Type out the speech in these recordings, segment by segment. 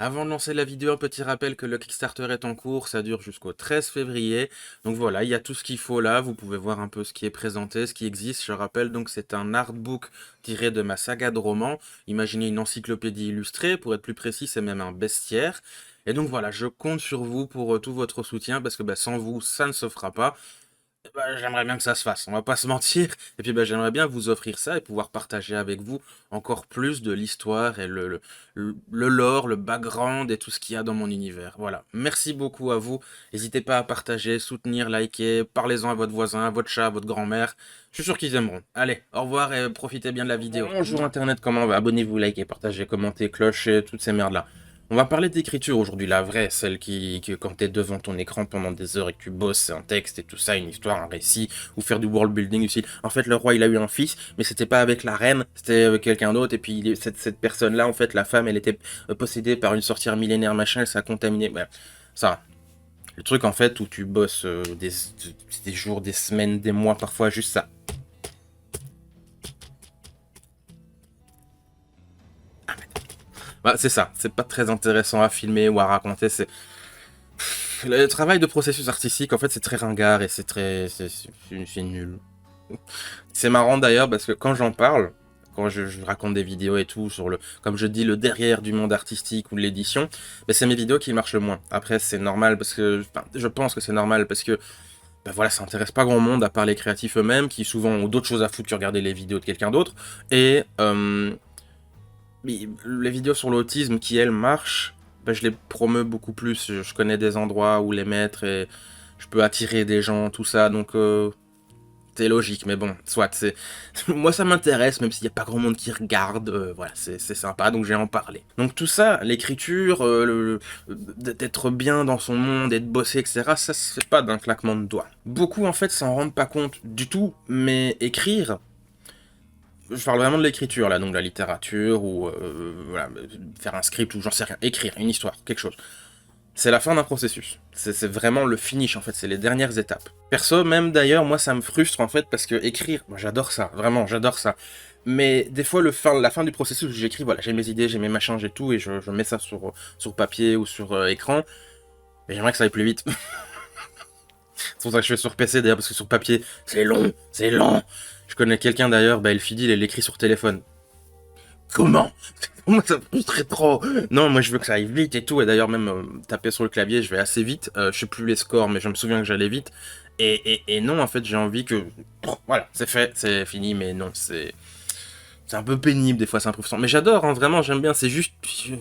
Avant de lancer la vidéo, un petit rappel que le Kickstarter est en cours, ça dure jusqu'au 13 février. Donc voilà, il y a tout ce qu'il faut là, vous pouvez voir un peu ce qui est présenté, ce qui existe. Je rappelle donc c'est un artbook tiré de ma saga de romans. Imaginez une encyclopédie illustrée, pour être plus précis, c'est même un bestiaire. Et donc voilà, je compte sur vous pour tout votre soutien, parce que sans vous, ça ne se fera pas. J'aimerais bien que ça se fasse, on va pas se mentir. Et puis j'aimerais bien vous offrir ça et pouvoir partager avec vous encore plus de l'histoire et le lore, le background et tout ce qu'il y a dans mon univers. Voilà, merci beaucoup à vous. N'hésitez pas à partager, soutenir, liker, parlez-en à votre voisin, à votre chat, à votre grand-mère. Je suis sûr qu'ils aimeront. Allez, au revoir et profitez bien de la vidéo. Bonjour Internet, comment va? Abonnez-vous, likez, partagez, commentez, cloche et toutes ces merdes-là. On va parler d'écriture aujourd'hui, la vraie, celle que quand t'es devant ton écran pendant des heures et que tu bosses, c'est un texte et tout ça, une histoire, un récit, ou faire du world building aussi. En fait, le roi, il a eu un fils, mais c'était pas avec la reine, c'était avec quelqu'un d'autre, et puis cette personne-là, en fait, la femme, elle était possédée par une sorcière millénaire, machin, elle s'est contaminée. Ça, le truc, en fait, où tu bosses des jours, des semaines, des mois, parfois, juste ça. C'est ça, c'est pas très intéressant à filmer ou à raconter, c'est... Le travail de processus artistique, en fait, c'est très ringard et c'est très... c'est nul. C'est marrant d'ailleurs parce que quand j'en parle, quand je raconte des vidéos et tout sur le, comme je dis, le derrière du monde artistique ou de l'édition, c'est mes vidéos qui marchent le moins. Après, c'est normal parce que, enfin, je pense que c'est normal parce que, voilà, ça intéresse pas grand monde à part les créatifs eux-mêmes qui souvent ont d'autres choses à foutre que regarder les vidéos de quelqu'un d'autre. Et les vidéos sur l'autisme qui elles marchent, je les promeux beaucoup plus. Je connais des endroits où les mettre et je peux attirer des gens, tout ça. Donc c'est logique, mais bon, soit, c'est... Moi, ça m'intéresse, même s'il n'y a pas grand monde qui regarde, voilà, c'est sympa, donc j'ai en parlé. Donc tout ça, l'écriture, d'être bien dans son monde et de bosser, etc., ça se fait pas d'un claquement de doigts. Beaucoup, en fait, s'en rendent pas compte du tout, mais écrire... Je parle vraiment de l'écriture, là, donc de la littérature, ou voilà, faire un script, ou j'en sais rien, écrire une histoire, quelque chose. C'est la fin d'un processus. C'est vraiment le finish, en fait, c'est les dernières étapes. Perso, même d'ailleurs, moi, ça me frustre, en fait, parce que écrire, moi, j'adore ça, vraiment, j'adore ça. Mais des fois, la fin du processus où j'écris, voilà, j'ai mes idées, j'ai mes machins, j'ai tout, et je mets ça sur papier ou sur écran, mais j'aimerais que ça aille plus vite. C'est pour ça que je fais sur PC, d'ailleurs, parce que sur papier, c'est long, c'est lent. Je connais quelqu'un, d'ailleurs, Elfidil, il l'écrit sur téléphone. Comment? Moi, ça me frustrait trop. Non, moi, je veux que ça aille vite et tout. Et d'ailleurs, même taper sur le clavier, je vais assez vite. Je sais plus les scores, mais je me souviens que j'allais vite. Et non, en fait, j'ai envie que... Voilà, c'est fait, c'est fini, mais non, c'est un peu pénible, des fois, c'est un peu frustrant. Mais j'adore, hein, vraiment, j'aime bien. C'est juste un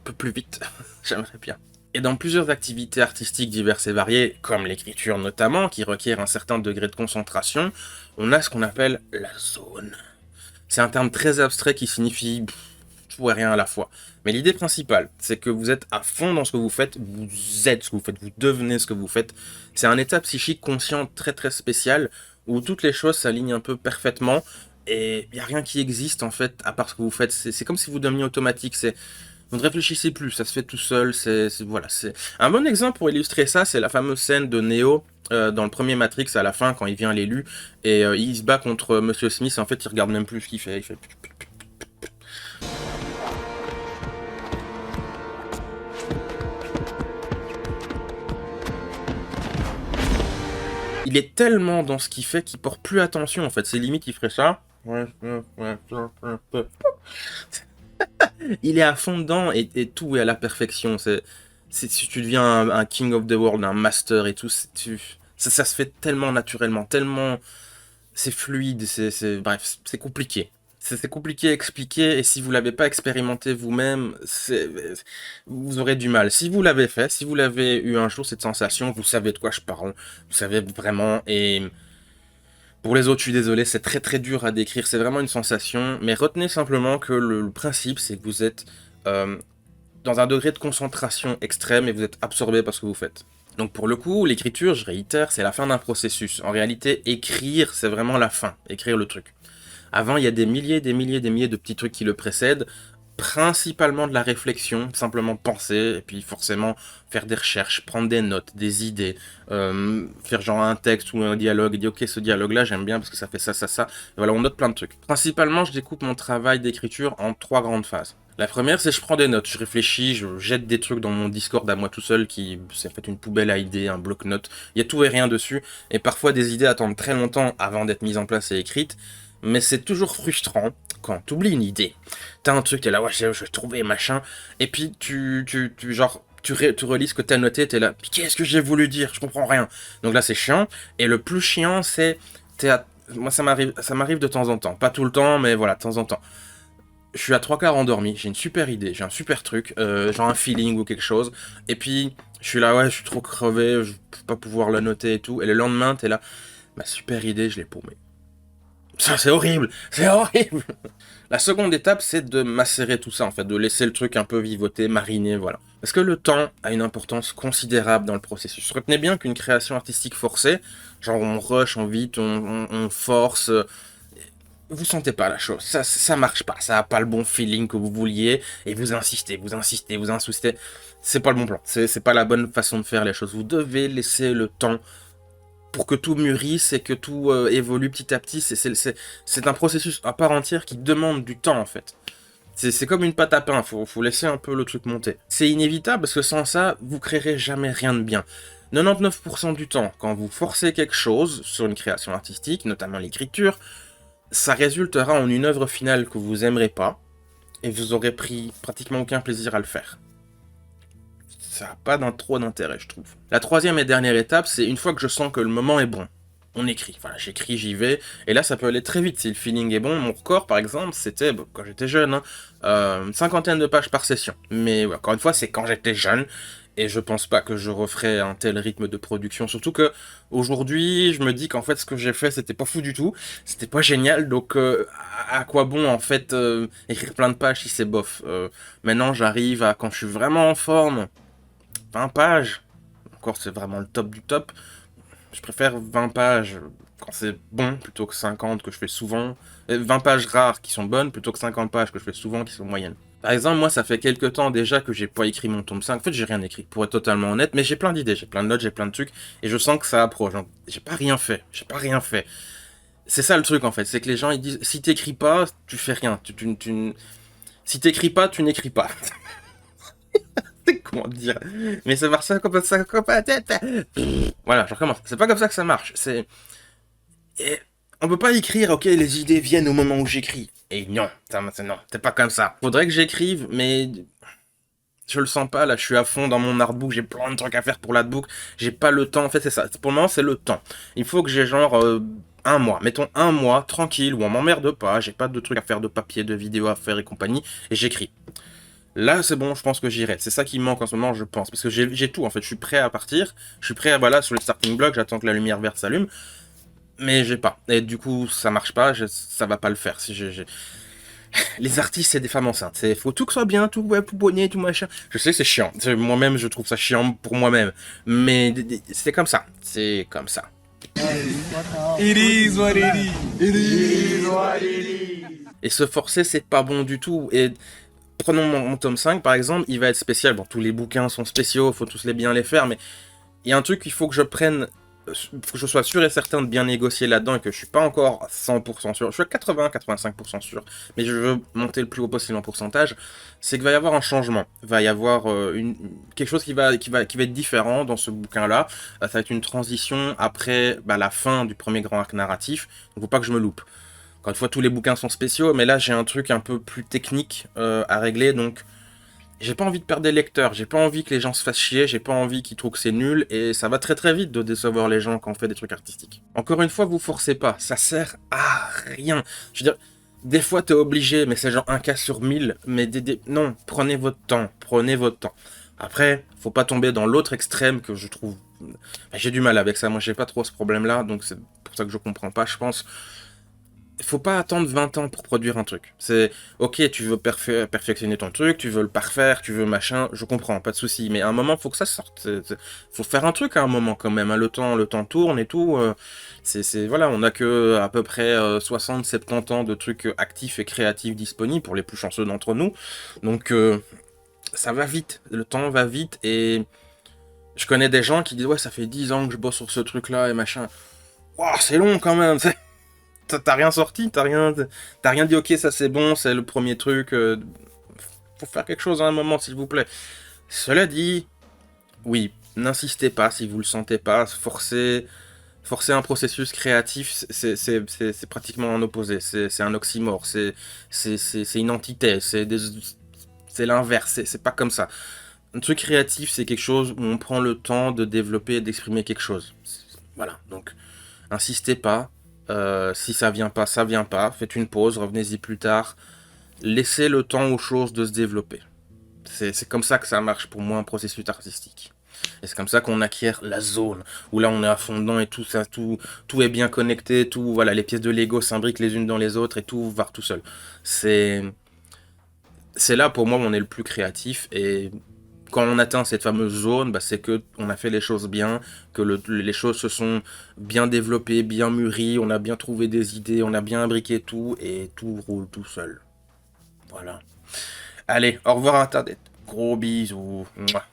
peu plus vite. J'aimerais bien. Et dans plusieurs activités artistiques diverses et variées, comme l'écriture notamment, qui requiert un certain degré de concentration, on a ce qu'on appelle la zone. C'est un terme très abstrait qui signifie tout et rien à la fois. Mais l'idée principale, c'est que vous êtes à fond dans ce que vous faites, vous êtes ce que vous faites, vous devenez ce que vous faites. C'est un état psychique conscient très très spécial où toutes les choses s'alignent un peu parfaitement et il n'y a rien qui existe en fait à part ce que vous faites. C'est comme si vous deveniez automatique. Vous ne réfléchissez plus, ça se fait tout seul. Voilà, c'est un bon exemple pour illustrer ça, c'est la fameuse scène de Neo dans le premier Matrix à la fin quand il vient l'élu et il se bat contre Monsieur Smith. En fait, il regarde même plus ce qu'il fait. Il fait... Il est tellement dans ce qu'il fait qu'il porte plus attention en fait. C'est limite il ferait ça. Il est à fond dedans et tout est à la perfection. Si tu deviens un king of the world, un master et tout, ça se fait tellement naturellement, tellement c'est fluide, bref, c'est compliqué. C'est compliqué à expliquer et si vous l'avez pas expérimenté vous-même, vous aurez du mal. Si vous l'avez fait, si vous l'avez eu un jour cette sensation, vous savez de quoi je parle, vous savez vraiment et pour les autres, je suis désolé, c'est très très dur à décrire, c'est vraiment une sensation, mais retenez simplement que le principe, c'est que vous êtes euh, dans un degré de concentration extrême et vous êtes absorbé par ce que vous faites. Donc pour le coup, l'écriture, je réitère, c'est la fin d'un processus. En réalité, écrire, c'est vraiment la fin, écrire le truc. Avant, il y a des milliers, des milliers, des milliers de petits trucs qui le précèdent, principalement de la réflexion, simplement penser, et puis forcément faire des recherches, prendre des notes, des idées, faire genre un texte ou un dialogue, et dire ok ce dialogue là j'aime bien parce que ça fait ça, ça, ça, et voilà on note plein de trucs. Principalement je découpe mon travail d'écriture en 3 grandes phases. La première, c'est je prends des notes, je réfléchis, je jette des trucs dans mon Discord à moi tout seul qui c'est en fait une poubelle à idées, un bloc-notes. Il y a tout et rien dessus. Et parfois, des idées attendent très longtemps avant d'être mises en place et écrites. Mais c'est toujours frustrant quand t'oublies une idée. T'as un truc, t'es là, ouais, je vais trouver machin. Et puis, tu relis ce que t'as noté, t'es là, qu'est-ce que j'ai voulu dire? Je comprends rien. Donc là, c'est chiant. Et le plus chiant, c'est, moi, ça m'arrive de temps en temps. Pas tout le temps, mais voilà, de temps en temps. Je suis à trois quarts endormi, j'ai une super idée, j'ai un super truc, genre un feeling ou quelque chose, et puis je suis là, ouais, je suis trop crevé, je vais pas pouvoir la noter et tout, et le lendemain, t'es là, ma super idée, je l'ai paumée. Ça, c'est horrible, c'est horrible. La seconde étape, c'est de macérer tout ça, en fait, de laisser le truc un peu vivoter, mariner, voilà. Parce que le temps a une importance considérable dans le processus. Retenez bien qu'une création artistique forcée, genre on rush, on vite, on force, vous sentez pas la chose, ça marche pas, ça a pas le bon feeling que vous vouliez, et vous insistez, vous insistez, vous insistez, c'est pas le bon plan, c'est pas la bonne façon de faire les choses, vous devez laisser le temps pour que tout mûrisse et que tout évolue petit à petit, c'est un processus à part entière qui demande du temps en fait. C'est comme une pâte à pain, faut laisser un peu le truc monter. C'est inévitable parce que sans ça, vous créerez jamais rien de bien. 99% du temps, quand vous forcez quelque chose sur une création artistique, notamment l'écriture, ça résultera en une œuvre finale que vous aimerez pas, et vous aurez pris pratiquement aucun plaisir à le faire. Ça n'a pas trop d'intérêt, je trouve. La troisième et dernière étape, c'est une fois que je sens que le moment est bon, on écrit. Voilà, j'écris, j'y vais, et là ça peut aller très vite si le feeling est bon. Mon record, par exemple, c'était, quand j'étais jeune, hein, une cinquantaine de pages par session. Mais ouais, encore une fois, c'est quand j'étais jeune, et je pense pas que je referais un tel rythme de production. Surtout que aujourd'hui, je me dis qu'en fait, ce que j'ai fait, c'était pas fou du tout, c'était pas génial. Donc, à quoi bon en fait écrire plein de pages si c'est bof. Maintenant, j'arrive à quand je suis vraiment en forme, 20 pages. Encore, c'est vraiment le top du top. Je préfère 20 pages quand c'est bon plutôt que 50 que je fais souvent. 20 pages rares qui sont bonnes plutôt que 50 pages que je fais souvent qui sont moyennes. Par exemple, moi, ça fait quelques temps déjà que j'ai pas écrit mon tome 5. En fait, j'ai rien écrit, pour être totalement honnête, mais j'ai plein d'idées, j'ai plein de notes, j'ai plein de trucs, et je sens que ça approche. Donc, j'ai pas rien fait, j'ai pas rien fait. C'est ça le truc, en fait, c'est que les gens, ils disent, si t'écris pas, tu fais rien. Si t'écris pas, tu n'écris pas. Comment dire? Mais ça marche ça comme ça. Voilà, je recommence. C'est pas comme ça que ça marche. Et on peut pas écrire, ok, les idées viennent au moment où j'écris. Et non, non, c'est pas comme ça. Faudrait que j'écrive, mais je le sens pas, là, je suis à fond dans mon artbook, j'ai plein de trucs à faire pour l'artbook, j'ai pas le temps, en fait, c'est ça. Pour le moment, c'est le temps. Il faut que j'ai genre un mois, mettons un mois, tranquille, où on m'emmerde pas, j'ai pas de trucs à faire de papier, de vidéos à faire et compagnie, et j'écris. Là, c'est bon, je pense que j'irai. C'est ça qui me manque en ce moment, je pense. Parce que j'ai tout, en fait. Je suis prêt à partir. Je suis prêt à, voilà, sur le starting block, j'attends que la lumière verte s'allume. Mais j'ai pas. Et du coup, ça marche pas, ça va pas le faire. Si Les artistes, c'est des femmes enceintes. Faut tout que soit bien, tout ouais, pouponnier, tout machin. Je sais, c'est chiant. Moi-même, je trouve ça chiant pour moi-même. Mais c'est comme ça. C'est comme ça. It is what it is. It is what it is. Et se forcer, c'est pas bon du tout. Et prenons mon tome 5, par exemple, il va être spécial. Bon, tous les bouquins sont spéciaux, faut tous bien les faire, mais il y a un truc qu'il faut que je prenne, faut que je sois sûr et certain de bien négocier là-dedans et que je suis pas encore à 100% sûr. Je suis à 80-85% sûr, mais je veux monter le plus haut possible en pourcentage. C'est qu'il va y avoir un changement. Il va y avoir quelque chose qui va être différent dans ce bouquin-là. Ça va être une transition après la fin du premier grand arc narratif. Donc, faut pas que je me loupe. Encore une fois, tous les bouquins sont spéciaux, mais là, j'ai un truc un peu plus technique à régler, donc j'ai pas envie de perdre des lecteurs, j'ai pas envie que les gens se fassent chier, j'ai pas envie qu'ils trouvent que c'est nul, et ça va très très vite de décevoir les gens quand on fait des trucs artistiques. Encore une fois, vous forcez pas, ça sert à rien. Je veux dire, des fois t'es obligé, mais c'est genre un cas sur 1000, mais non, prenez votre temps, prenez votre temps. Après, faut pas tomber dans l'autre extrême que je trouve... j'ai du mal avec ça, moi j'ai pas trop ce problème-là, donc c'est pour ça que je comprends pas, je pense. Faut pas attendre 20 ans pour produire un truc. C'est, ok, tu veux perfectionner ton truc, tu veux le parfaire, tu veux machin, je comprends, pas de souci. Mais à un moment, faut que ça sorte. Faut faire un truc à un moment quand même. Hein. Le temps tourne et tout. Voilà, on a que à peu près 60-70 ans de trucs actifs et créatifs disponibles pour les plus chanceux d'entre nous. Donc, ça va vite. Le temps va vite et je connais des gens qui disent, ouais, ça fait 10 ans que je bosse sur ce truc-là et machin. Waouh, c'est long quand même. T'as rien sorti, t'as rien dit, ok, ça c'est bon, c'est le premier truc. faut faire quelque chose à un moment, s'il vous plaît. Cela dit, oui, n'insistez pas si vous le sentez pas. Forcer un processus créatif, c'est pratiquement un opposé. C'est un oxymore. C'est une antithèse. C'est l'inverse. C'est pas comme ça. Un truc créatif, c'est quelque chose où on prend le temps de développer et d'exprimer quelque chose. Voilà, donc insistez pas. Si ça vient pas, ça vient pas. Faites une pause, revenez-y plus tard. Laissez le temps aux choses de se développer. C'est comme ça que ça marche pour moi, un processus artistique. Et c'est comme ça qu'on acquiert la zone, où là on est à fond dedans et tout ça, tout est bien connecté, tout, voilà, les pièces de Lego s'imbriquent les unes dans les autres et tout va tout seul. C'est là pour moi où on est le plus créatif, et quand on atteint cette fameuse zone, bah, c'est que on a fait les choses bien, que les choses se sont bien développées, bien mûries, on a bien trouvé des idées, on a bien imbriqué tout, et tout roule tout seul. Voilà. Allez, au revoir Internet. Gros bisous. Mouah.